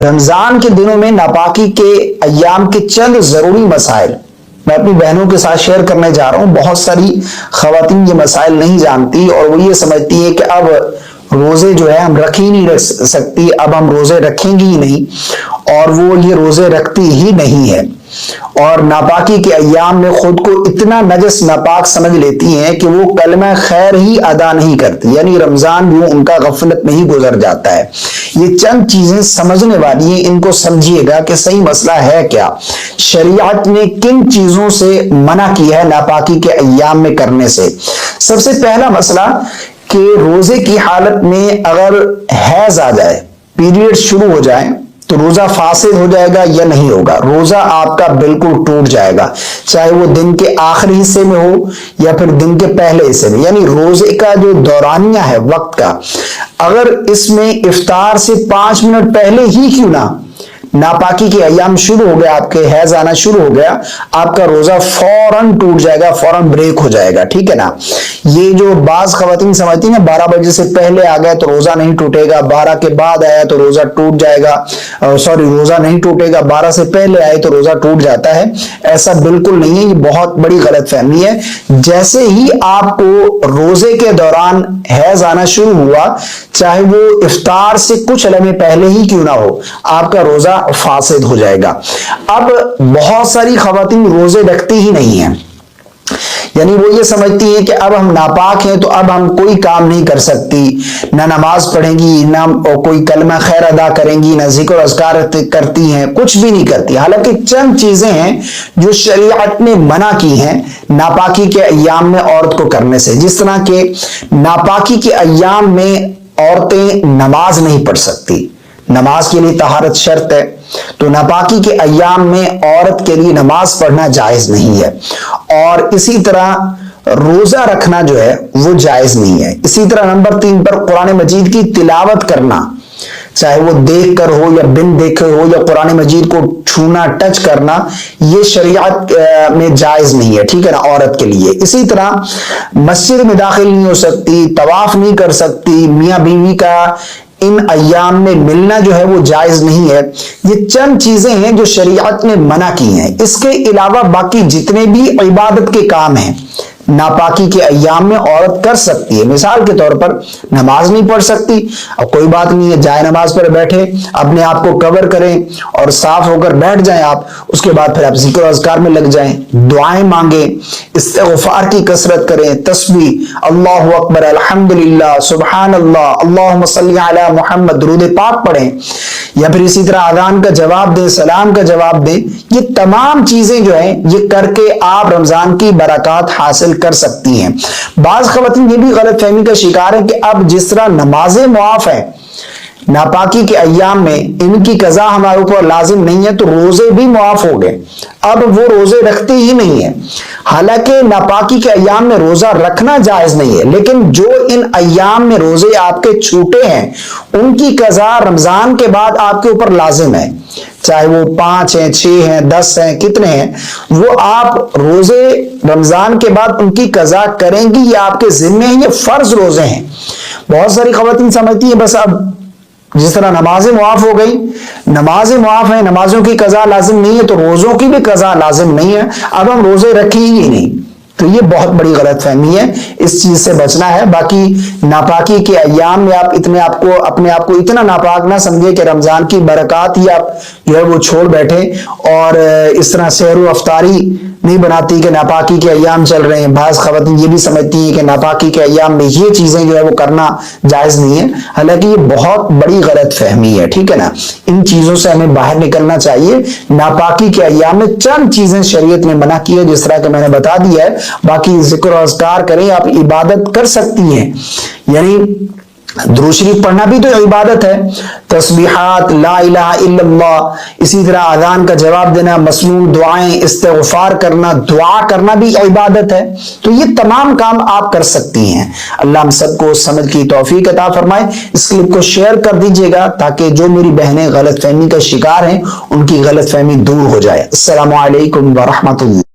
رمضان کے دنوں میں ناپاکی کے ایام کے چند ضروری مسائل میں اپنی بہنوں کے ساتھ شیئر کرنے جا رہا ہوں۔ بہت ساری خواتین یہ مسائل نہیں جانتی اور وہ یہ سمجھتی ہے کہ اب روزے جو ہے ہم رکھ ہی نہیں رکھ سکتی، اب ہم روزے رکھیں گی ہی نہیں، اور وہ یہ روزے رکھتی ہی نہیں ہے اور ناپاکی کے ایام میں خود کو اتنا نجس ناپاک سمجھ لیتی ہیں کہ وہ کلمہ خیر ہی ادا نہیں کرتی، یعنی رمضان بھی ان کا غفلت میں ہی گزر جاتا ہے۔ یہ چند چیزیں سمجھنے والی ہیں، ان کو سمجھیے گا کہ صحیح مسئلہ ہے کیا، شریعت نے کن چیزوں سے منع کیا ہے ناپاکی کے ایام میں کرنے سے۔ سب سے پہلا مسئلہ کہ روزے کی حالت میں اگر حیض آ جائے، پیریڈ شروع ہو جائے تو روزہ فاسد ہو جائے گا یا نہیں ہوگا؟ روزہ آپ کا بالکل ٹوٹ جائے گا، چاہے وہ دن کے آخری حصے میں ہو یا پھر دن کے پہلے حصے میں، یعنی روزے کا جو دورانیہ ہے وقت کا، اگر اس میں افطار سے 5 منٹ پہلے ہی کیوں نہ ناپاکی کے ایام شروع ہو گیا، آپ کے حیض آنا شروع ہو گیا، آپ کا روزہ فوراً ٹوٹ جائے گا، فوراً بریک ہو جائے گا، ٹھیک ہے نا۔ یہ جو بعض خواتین سمجھتی ہیں 12 بجے سے پہلے آ گئے تو روزہ نہیں ٹوٹے گا، 12 کے بعد آیا تو روزہ ٹوٹ جائے گا، روزہ نہیں ٹوٹے گا، 12 سے پہلے آئے تو روزہ ٹوٹ جاتا ہے، ایسا بالکل نہیں ہے، یہ بہت بڑی غلط فہمی ہے۔ جیسے ہی آپ کو روزے کے دوران حیض آنا شروع ہوا، چاہے وہ افطار سے کچھ لمحے پہلے ہی کیوں نہ ہو، آپ کا روزہ فاسد ہو جائے گا۔ اب بہت ساری خواتین روزے رکھتی ہی نہیں ہیں، یعنی وہ یہ سمجھتی ہیں کہ اب ہم ناپاک ہیں تو اب ہم کوئی کام نہیں کر سکتی، نہ نماز پڑھیں گی، نہ کوئی کلمہ خیر ادا کریں گی، نہ ذکر و اذکار کرتی ہیں، کچھ بھی نہیں کرتی۔ حالانکہ چند چیزیں ہیں جو شریعت نے منع کی ہیں ناپاکی کے ایام میں عورت کو کرنے سے، جس طرح کہ ناپاکی کے ایام میں عورتیں نماز نہیں پڑھ سکتی، نماز کے لیے طہارت شرط ہے، تو ناپاکی کے ایام میں عورت کے لیے نماز پڑھنا جائز نہیں ہے، اور اسی طرح روزہ رکھنا جو ہے وہ جائز نہیں ہے۔ اسی طرح نمبر 3 پر قرآن مجید کی تلاوت کرنا، چاہے وہ دیکھ کر ہو یا بن دیکھے ہو، یا قرآن مجید کو چھونا ٹچ کرنا، یہ شریعت میں جائز نہیں ہے، ٹھیک ہے نا، عورت کے لیے۔ اسی طرح مسجد میں داخل نہیں ہو سکتی، طواف نہیں کر سکتی، میاں بیوی کا ان ایام میں ملنا جو ہے وہ جائز نہیں ہے۔ یہ چند چیزیں ہیں جو شریعت نے منع کی ہیں۔ اس کے علاوہ باقی جتنے بھی عبادت کے کام ہیں ناپاکی کے ایام میں عورت کر سکتی ہے۔ مثال کے طور پر نماز نہیں پڑھ سکتی، اب کوئی بات نہیں ہے، جائے نماز پر بیٹھے، اپنے آپ کو کور کریں اور صاف ہو کر بیٹھ جائیں آپ، اس کے بعد پھر آپ ذکر و اذکار میں لگ جائیں، دعائیں مانگیں، استغفار کی کثرت کریں، تسبیح، اللہ اکبر، الحمدللہ، سبحان اللہ، اللہم صلی علی محمد، درود پاک پڑھیں، یا پھر اسی طرح اذان کا جواب دیں، سلام کا جواب دیں۔ یہ تمام چیزیں جو ہیں یہ کر کے آپ رمضان کی برکات حاصل کر سکتی ہیں۔ بعض خواتین یہ بھی غلط فہمی کا شکار ہیں کہ اب جس طرح نمازیں معاف ہیں ناپاکی کے ایام میں، ان کی قضا ہمارے اوپر لازم نہیں ہے، تو روزے بھی معاف ہو گئے، اب وہ روزے رکھتے ہی نہیں ہیں۔ حالانکہ ناپاکی کے ایام میں روزہ رکھنا جائز نہیں ہے، لیکن جو ان ایام میں روزے آپ کے چھوٹے ہیں ان کی قضا رمضان کے بعد آپ کے اوپر لازم ہے، چاہے وہ 5 ہیں، 6 ہیں، 10 ہیں، کتنے ہیں، وہ آپ روزے رمضان کے بعد ان کی قضا کریں گی، یہ آپ کے ذمہ ہیں، یہ فرض روزے ہیں۔ بہت ساری خواتین سمجھتی ہیں بس اب جس طرح نمازیں معاف ہو گئی، نمازیں معاف ہیں، نمازوں کی قضا لازم نہیں ہے، تو روزوں کی بھی قضا لازم نہیں ہے، اب ہم روزے رکھیں ہی نہیں۔ تو یہ بہت بڑی غلط فہمی ہے، اس چیز سے بچنا ہے۔ باقی ناپاکی کے ایام میں آپ اپنے آپ کو اتنا ناپاک نہ سمجھے کہ رمضان کی برکات ہی آپ جو ہے وہ چھوڑ بیٹھے، اور اس طرح سحر و افطاری نہیں بناتی کہ ناپاکی کے ایام چل رہے ہیں۔ بعض خواتین یہ بھی سمجھتی ہیں کہ ناپاکی کے ایام میں یہ چیزیں جو ہے وہ کرنا جائز نہیں ہے، حالانکہ یہ بہت بڑی غلط فہمی ہے، ٹھیک ہے نا۔ ان چیزوں سے ہمیں باہر نکلنا چاہیے۔ ناپاکی کے ایام میں چند چیزیں شریعت نے منع کی ہے، جس طرح کہ میں نے بتا دیا ہے، باقی ذکر و اذکار کریں، آپ عبادت کر سکتی ہیں، یعنی درود شریف پڑھنا بھی تو عبادت ہے، تسبیحات، لا الہ الا اللہ، اسی طرح اذان کا جواب دینا، مسنون دعائیں، استغفار کرنا، دعا کرنا بھی عبادت ہے، تو یہ تمام کام آپ کر سکتی ہیں۔ اللہ ہم سب کو سمجھ کی توفیق عطا فرمائے۔ اس کلپ کو شیئر کر دیجئے گا تاکہ جو میری بہنیں غلط فہمی کا شکار ہیں ان کی غلط فہمی دور ہو جائے۔ السلام علیکم ورحمۃ اللہ۔